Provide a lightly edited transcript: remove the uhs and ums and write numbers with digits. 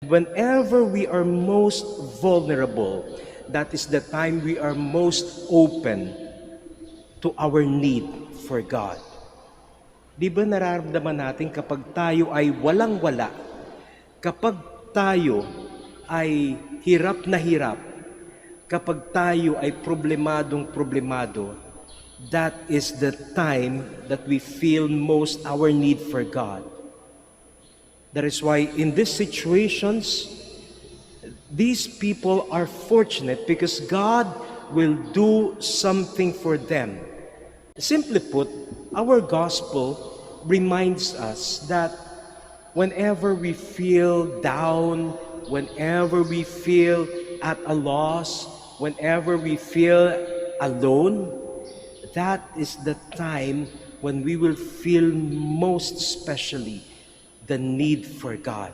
Whenever we are most vulnerable, that is the time we are most open to our need for God. Di ba nararamdaman natin kapag tayo ay walang-wala, kapag tayo ay hirap na hirap, kapag tayo ay problemado, that is the time that we feel most our need for God. That is why in these situations, these people are fortunate because God will do something for them. Simply put, our gospel reminds us that whenever we feel down, whenever we feel at a loss, whenever we feel alone, that is the time when we will feel most especially the need for God.